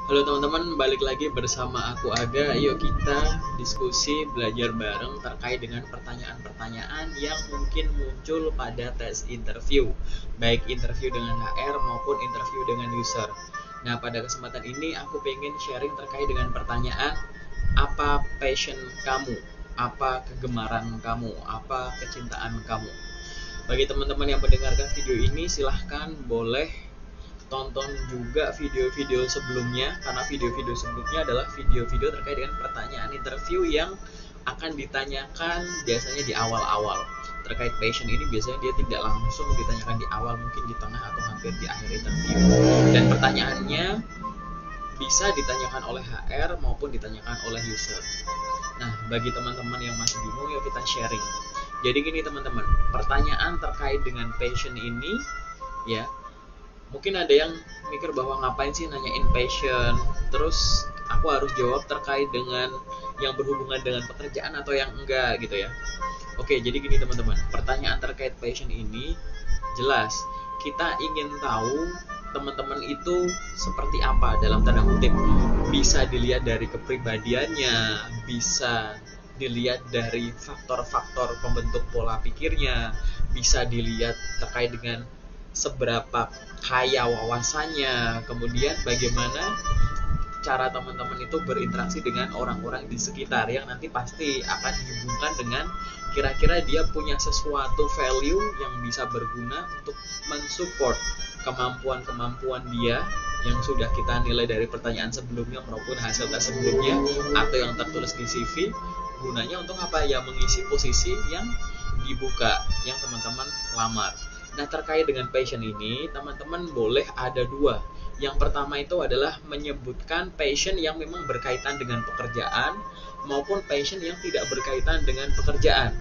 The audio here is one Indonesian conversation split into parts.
Halo teman-teman, balik lagi bersama aku Aga. Yuk kita diskusi belajar bareng terkait dengan pertanyaan-pertanyaan yang mungkin muncul pada tes interview, baik interview dengan HR maupun interview dengan user. Nah, pada kesempatan ini aku pengen sharing terkait dengan pertanyaan, apa passion kamu, apa kegemaran kamu, apa kecintaan kamu. Bagi teman-teman yang mendengarkan video ini, silahkan boleh tonton juga video-video sebelumnya, karena video-video sebelumnya adalah video-video terkait dengan pertanyaan interview yang akan ditanyakan biasanya di awal-awal. Terkait passion ini biasanya dia tidak langsung ditanyakan di awal, mungkin di tengah atau hampir di akhir interview. Dan pertanyaannya bisa ditanyakan oleh HR maupun ditanyakan oleh user. Nah, bagi teman-teman yang masih bingung, yuk kita sharing. Jadi gini teman-teman, pertanyaan terkait dengan passion ini ya, mungkin ada yang mikir bahwa ngapain sih nanyain passion, terus aku harus jawab terkait dengan yang berhubungan dengan pekerjaan atau yang enggak gitu ya. Oke, jadi gini teman-teman, pertanyaan terkait passion ini jelas kita ingin tahu teman-teman itu seperti apa dalam tanda kutip. Bisa dilihat dari kepribadiannya, bisa dilihat dari faktor-faktor pembentuk pola pikirnya, bisa dilihat terkait dengan seberapa kaya wawasannya, kemudian bagaimana cara teman-teman itu berinteraksi dengan orang-orang di sekitar, yang nanti pasti akan dihubungkan dengan kira-kira dia punya sesuatu value yang bisa berguna untuk mensupport kemampuan-kemampuan dia yang sudah kita nilai dari pertanyaan sebelumnya maupun hasil tes sebelumnya atau yang tertulis di CV. Gunanya untuk apa ya? Mengisi posisi yang dibuka, yang teman-teman lamar. Nah, terkait dengan passion ini, teman-teman boleh ada dua. Yang pertama itu adalah menyebutkan passion yang memang berkaitan dengan pekerjaan maupun passion yang tidak berkaitan dengan pekerjaan.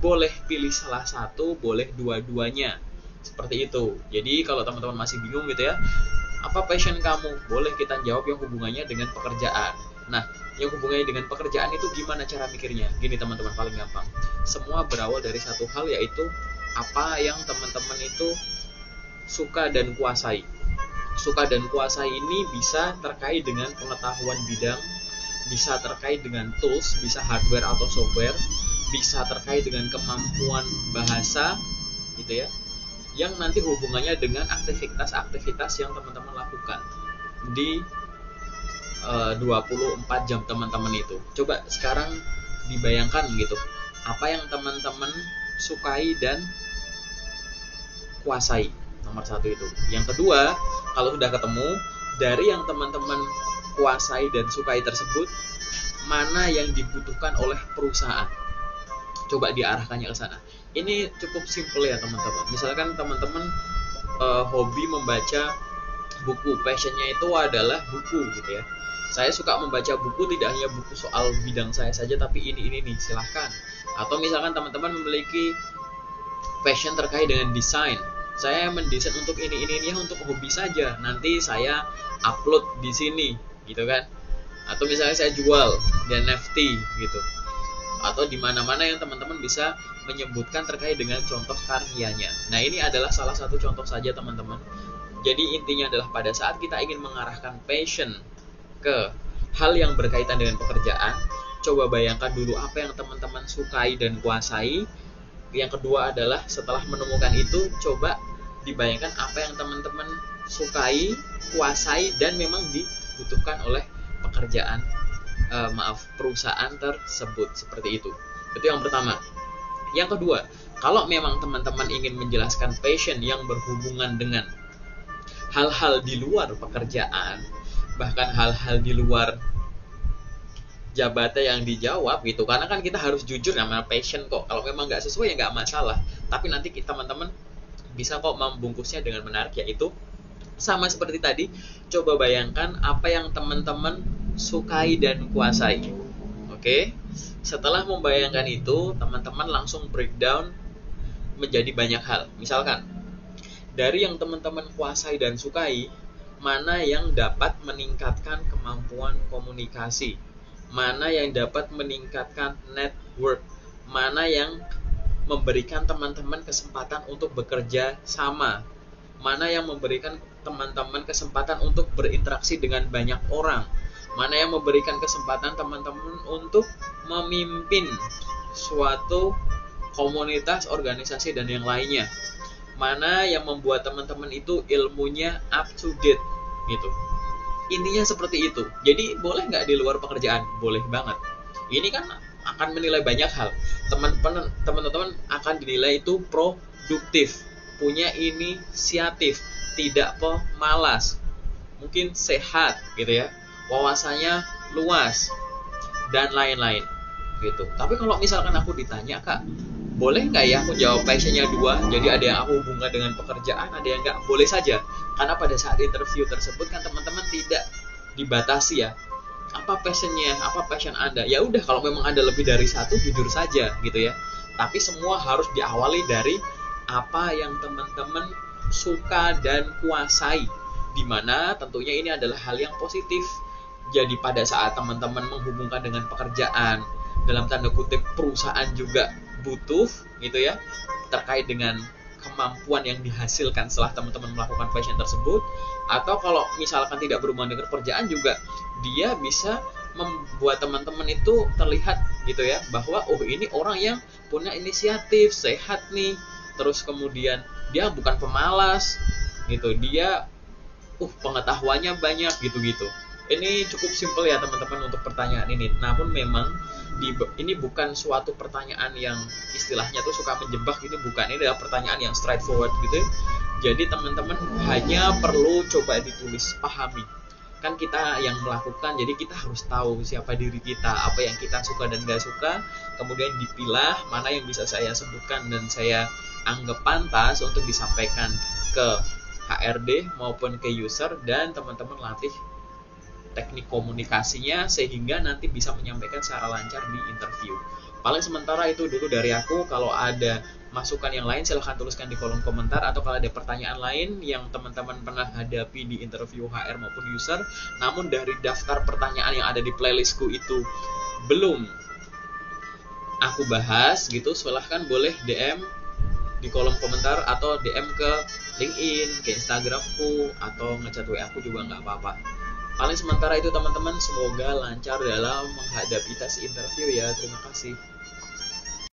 Boleh pilih salah satu, boleh dua-duanya. Seperti itu. Jadi kalau teman-teman masih bingung gitu ya, apa passion kamu? Boleh kita jawab yang hubungannya dengan pekerjaan. Nah, yang hubungannya dengan pekerjaan itu gimana cara mikirnya? Gini teman-teman, paling gampang. Semua berawal dari satu hal, yaitu apa yang teman-teman itu suka dan kuasai. Suka dan kuasai ini bisa terkait dengan pengetahuan bidang, bisa terkait dengan tools, bisa hardware atau software, bisa terkait dengan kemampuan bahasa gitu ya, yang nanti hubungannya dengan aktivitas-aktivitas yang teman-teman lakukan di 24 jam teman-teman itu. Coba sekarang dibayangkan gitu, apa yang teman-teman sukai dan kuasai. Nomor satu itu. Yang kedua, kalau sudah ketemu dari yang teman-teman kuasai dan sukai tersebut, mana yang dibutuhkan oleh perusahaan. Coba diarahkannya ke sana. Ini cukup simple ya teman-teman. Misalkan teman-teman hobi membaca buku, passionnya itu adalah buku gitu ya. Saya suka membaca buku, tidak hanya buku soal bidang saya saja, tapi ini nih, silahkan. Atau misalkan teman-teman memiliki passion terkait dengan desain, saya mendesain untuk ini ya, untuk hobi saja, nanti saya upload di sini gitu kan. Atau misalnya saya jual di NFT gitu, atau di mana-mana yang teman-teman bisa menyebutkan terkait dengan contoh karyanya. Nah, ini adalah salah satu contoh saja teman-teman. Jadi intinya adalah pada saat kita ingin mengarahkan passion ke hal yang berkaitan dengan pekerjaan, coba bayangkan dulu apa yang teman-teman sukai dan kuasai. Yang kedua adalah setelah menemukan itu, coba dibayangkan apa yang teman-teman sukai, kuasai, dan memang dibutuhkan oleh pekerjaan perusahaan tersebut. Seperti itu. Itu yang pertama. Yang kedua, kalau memang teman-teman ingin menjelaskan passion yang berhubungan dengan hal-hal di luar pekerjaan, bahkan hal-hal di luar jabatan yang dijawab gitu, karena kan kita harus jujur namanya passion kok. Kalau memang nggak sesuai ya nggak masalah, tapi nanti teman-teman bisa kok membungkusnya dengan menarik, yaitu sama seperti tadi. Coba bayangkan apa yang teman-teman sukai dan kuasai. Oke, setelah membayangkan itu, teman-teman langsung breakdown menjadi banyak hal. Misalkan dari yang teman-teman kuasai dan sukai, mana yang dapat meningkatkan kemampuan komunikasi, mana yang dapat meningkatkan network, mana yang memberikan teman-teman kesempatan untuk bekerja sama, mana yang memberikan teman-teman kesempatan untuk berinteraksi dengan banyak orang, mana yang memberikan kesempatan teman-teman untuk memimpin suatu komunitas, organisasi, dan yang lainnya, mana yang membuat teman-teman itu ilmunya up to date gitu. Intinya seperti itu. Jadi boleh nggak di luar pekerjaan? Boleh banget. Ini kan akan menilai banyak hal. Teman-teman akan dinilai itu produktif, punya inisiatif, tidak pemalas, mungkin sehat gitu ya, wawasannya luas, dan lain-lain gitu. Tapi kalau misalkan aku ditanya, Kak, boleh nggak ya aku jawab passionnya 2, jadi ada yang aku hubungkan dengan pekerjaan, ada yang nggak? Boleh saja, karena pada saat interview tersebut kan teman-teman tidak dibatasi ya, apa passionnya, apa passion Anda. Ya udah, kalau memang ada lebih dari satu, jujur saja gitu ya. Tapi semua harus diawali dari apa yang teman-teman suka dan kuasai, dimana tentunya ini adalah hal yang positif. Jadi pada saat teman-teman menghubungkan dengan pekerjaan, dalam tanda kutip perusahaan juga butuh gitu ya, terkait dengan kemampuan yang dihasilkan setelah teman-teman melakukan passion tersebut. Atau kalau misalkan tidak berhubungan dengan pekerjaan juga, dia bisa membuat teman-teman itu terlihat gitu ya, bahwa oh ini orang yang punya inisiatif, sehat nih, terus kemudian dia bukan pemalas gitu, dia pengetahuannya banyak gitu-gitu. Ini cukup simpel ya teman-teman untuk pertanyaan ini. Namun memang ini bukan suatu pertanyaan yang istilahnya tuh suka menjebak gitu, bukan. Ini adalah pertanyaan yang straightforward gitu. Jadi teman-teman hanya perlu coba ditulis, pahami. Kan kita yang melakukan, jadi kita harus tahu siapa diri kita, apa yang kita suka dan gak suka, kemudian dipilah mana yang bisa saya sebutkan dan saya anggap pantas untuk disampaikan ke HRD maupun ke user, dan teman-teman latih teknik komunikasinya sehingga nanti bisa menyampaikan secara lancar di interview. Paling sementara itu dulu dari aku. Kalau ada masukan yang lain silahkan tuliskan di kolom komentar, atau kalau ada pertanyaan lain yang teman-teman pernah hadapi di interview HR maupun user, namun dari daftar pertanyaan yang ada di playlistku itu belum aku bahas gitu, silahkan boleh DM di kolom komentar atau DM ke LinkedIn, ke Instagramku, atau ngechat WA aku juga nggak apa-apa. Paling sementara itu teman-teman, semoga lancar dalam menghadapi tes interview ya. Terima kasih.